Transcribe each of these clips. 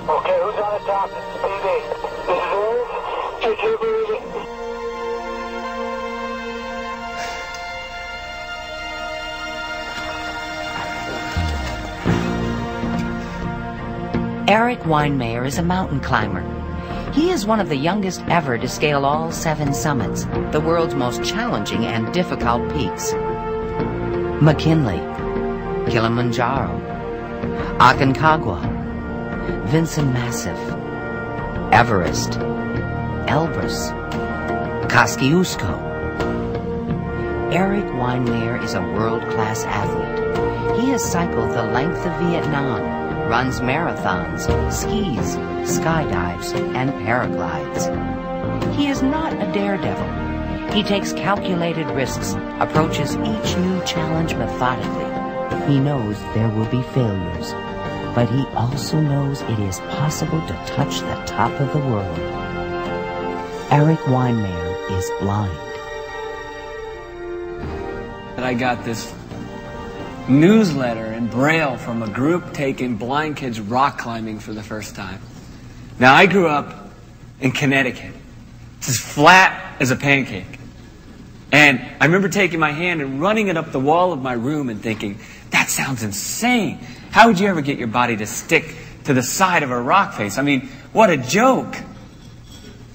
Okay, who's on the top? This is BB. This is Erik. Take your breathing. Erik Weihenmayer is a mountain climber. He is one of the youngest ever to scale all 7 summits, the world's most challenging and difficult peaks. McKinley, Kilimanjaro, Aconcagua, Vincent Massif, Everest, Elbrus, Kosciuszko. Erik Weihenmayer is a world-class athlete. He has cycled the length of Vietnam, runs marathons, skis, skydives, and paraglides. He is not a daredevil. He takes calculated risks, approaches each new challenge methodically. He knows there will be failures, but he also knows it is possible to touch the top of the world. Erik Weihenmayer is blind. I got this newsletter in Braille from a group taking blind kids rock climbing for the first time. Now, I grew up in Connecticut. It's as flat as a pancake. And I remember taking my hand and running it up the wall of my room and thinking, that sounds insane. How would you ever get your body to stick to the side of a rock face? I mean, what a joke.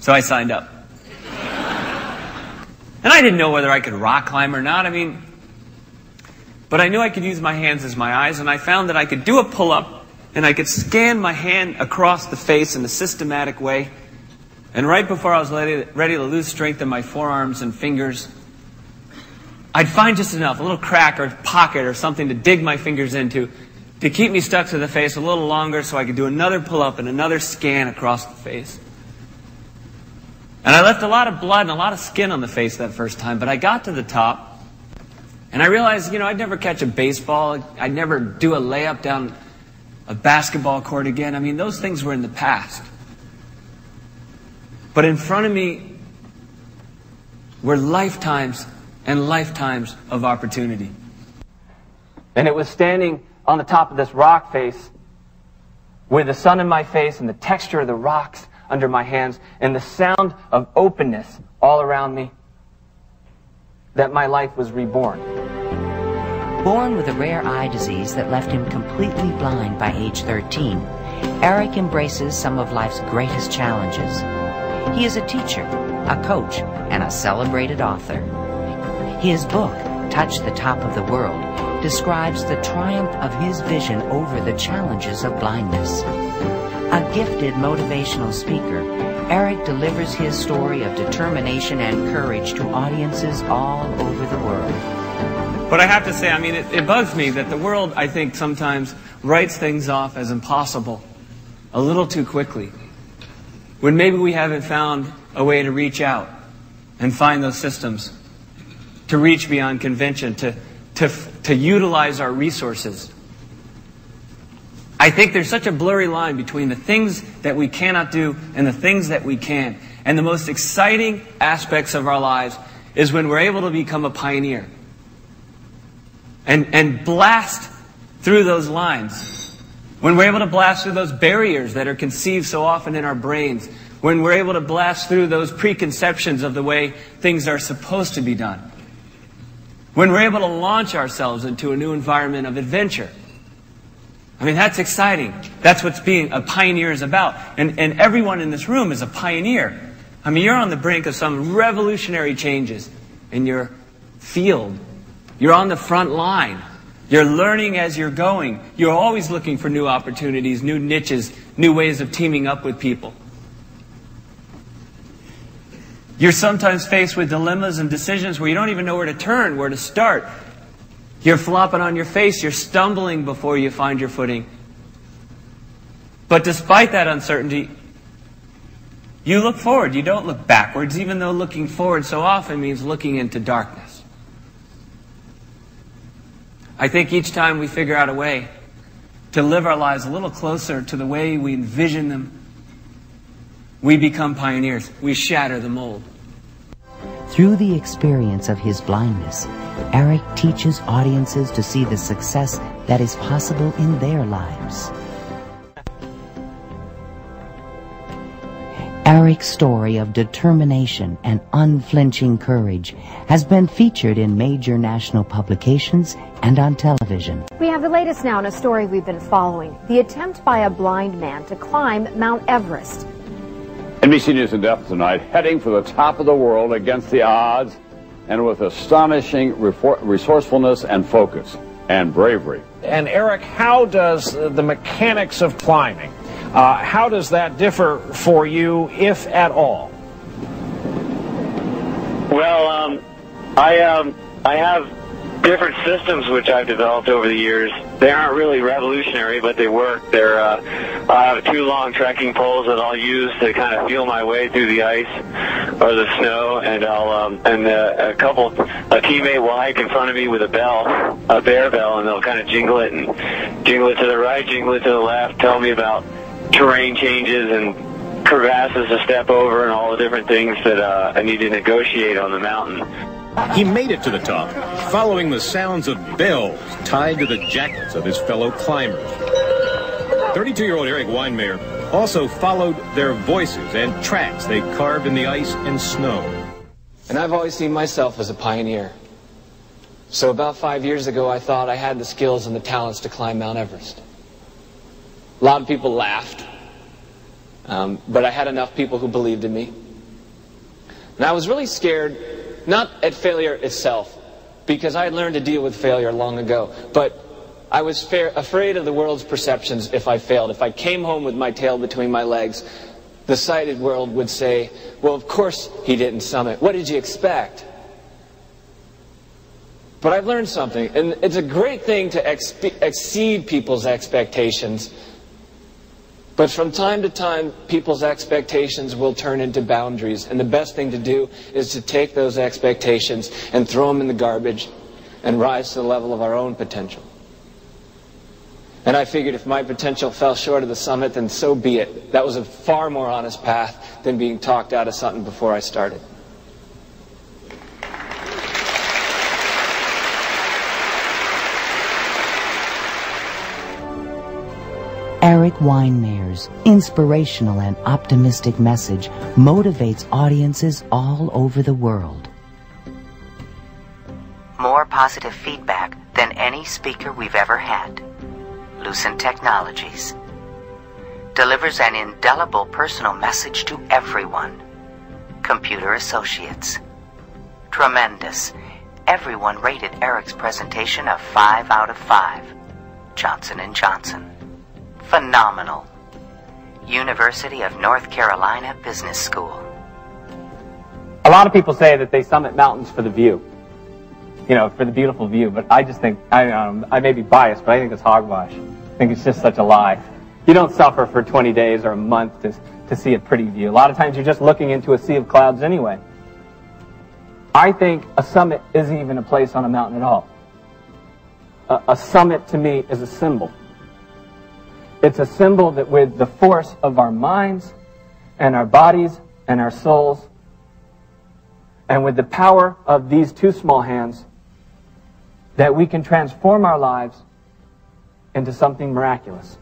So I signed up. And I didn't know whether I could rock climb or not. But I knew I could use my hands as my eyes, and I found that I could do a pull-up, and I could scan my hand across the face in a systematic way. And right before I was ready to lose strength in my forearms and fingers, I'd find just enough, a little crack or pocket or something to dig my fingers into to keep me stuck to the face a little longer so I could do another pull-up and another scan across the face. And I left a lot of blood and a lot of skin on the face that first time, but I got to the top, and I realized, I'd never catch a baseball. I'd never do a layup down a basketball court again. Those things were in the past. But in front of me were lifetimes and lifetimes of opportunity. And it was standing on the top of this rock face with the sun in my face and the texture of the rocks under my hands and the sound of openness all around me that my life was reborn. Born with a rare eye disease that left him completely blind by age 13, Erik embraces some of life's greatest challenges. He is a teacher, a coach, and a celebrated author. His book, Touch the Top of the World, describes the triumph of his vision over the challenges of blindness. A gifted motivational speaker, Erik delivers his story of determination and courage to audiences all over the world. But I have to say, it bugs me that the world, I think, sometimes writes things off as impossible a little too quickly, when maybe we haven't found a way to reach out and find those systems, to reach beyond convention, to utilize our resources. I think there's such a blurry line between the things that we cannot do and the things that we can. And the most exciting aspects of our lives is when we're able to become a pioneer and blast through those lines. When we're able to blast through those barriers that are conceived so often in our brains. When we're able to blast through those preconceptions of the way things are supposed to be done. When we're able to launch ourselves into a new environment of adventure. That's exciting. That's what being a pioneer is about. And everyone in this room is a pioneer. You're on the brink of some revolutionary changes in your field. You're on the front line. You're learning as you're going. You're always looking for new opportunities, new niches, new ways of teaming up with people. You're sometimes faced with dilemmas and decisions where you don't even know where to turn, where to start. You're flopping on your face. You're stumbling before you find your footing. But despite that uncertainty, you look forward. You don't look backwards, even though looking forward so often means looking into darkness. I think each time we figure out a way to live our lives a little closer to the way we envision them, we become pioneers. We shatter the mold. Through the experience of his blindness, Erik teaches audiences to see the success that is possible in their lives. Erik's story of determination and unflinching courage has been featured in major national publications and on television. We have the latest now in a story we've been following. The attempt by a blind man to climb Mount Everest. NBC News in depth tonight, heading for the top of the world against the odds and with astonishing resourcefulness and focus and bravery. And Erik, how does the mechanics of climbing, how does that differ for you, if at all? Well, I have different systems which I've developed over the years. They aren't really revolutionary, but they work. I have 2 long trekking poles that I'll use to kind of feel my way through the ice or the snow, and a teammate will hike in front of me with a bell, a bear bell, and they'll kind of jingle it to the right, jingle it to the left, tell me about terrain changes and crevasses to step over and all the different things that I need to negotiate on the mountain. He made it to the top, following the sounds of bells tied to the jackets of his fellow climbers. 32-year-old Erik Weihenmayer also followed their voices and tracks they carved in the ice and snow. And I've always seen myself as a pioneer. So about 5 years ago, I thought I had the skills and the talents to climb Mount Everest. A lot of people laughed, but I had enough people who believed in me. And I was really scared, not at failure itself, because I had learned to deal with failure long ago, but I was afraid of the world's perceptions if I failed. If I came home with my tail between my legs, the sighted world would say, well, of course he didn't summit. What did you expect? But I've learned something, and it's a great thing to exceed people's expectations. But from time to time, people's expectations will turn into boundaries. And the best thing to do is to take those expectations and throw them in the garbage and rise to the level of our own potential. And I figured if my potential fell short of the summit, then so be it. That was a far more honest path than being talked out of something before I started. Erik Weihenmayer's inspirational and optimistic message motivates audiences all over the world. More positive feedback than any speaker we've ever had. Lucent Technologies delivers an indelible personal message to everyone. Computer Associates. Tremendous. Everyone rated Erik's presentation a 5 out of 5. Johnson & Johnson. Phenomenal. University of North Carolina Business School. A lot of people say that they summit mountains for the view. You know, for the beautiful view, but I just think, I may be biased, but I think it's hogwash. I think it's just such a lie. You don't suffer for 20 days or a month to see a pretty view. A lot of times you're just looking into a sea of clouds anyway. I think a summit isn't even a place on a mountain at all. A summit to me is a symbol. It's a symbol that with the force of our minds and our bodies and our souls, and with the power of these 2 small hands, that we can transform our lives into something miraculous.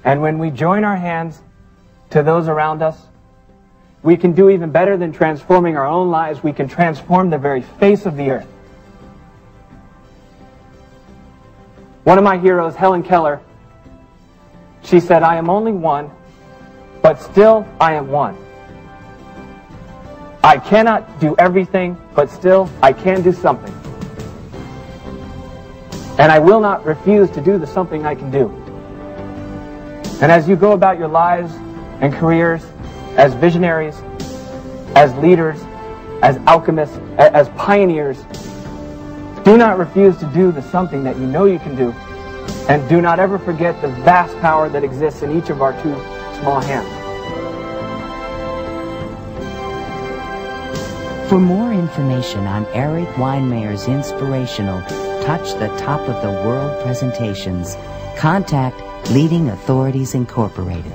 And when we join our hands to those around us, we can do even better than transforming our own lives. We can transform the very face of the earth. One of my heroes, Helen Keller, she said, I am only one, but still I am one. I cannot do everything, but still I can do something. And I will not refuse to do the something I can do. And as you go about your lives and careers as visionaries, as leaders, as alchemists, as pioneers, do not refuse to do the something that you know you can do. And do not ever forget the vast power that exists in each of our 2 small hands. For more information on Erik Weihenmayer's inspirational Touch the Top of the World presentations, contact Leading Authorities Incorporated.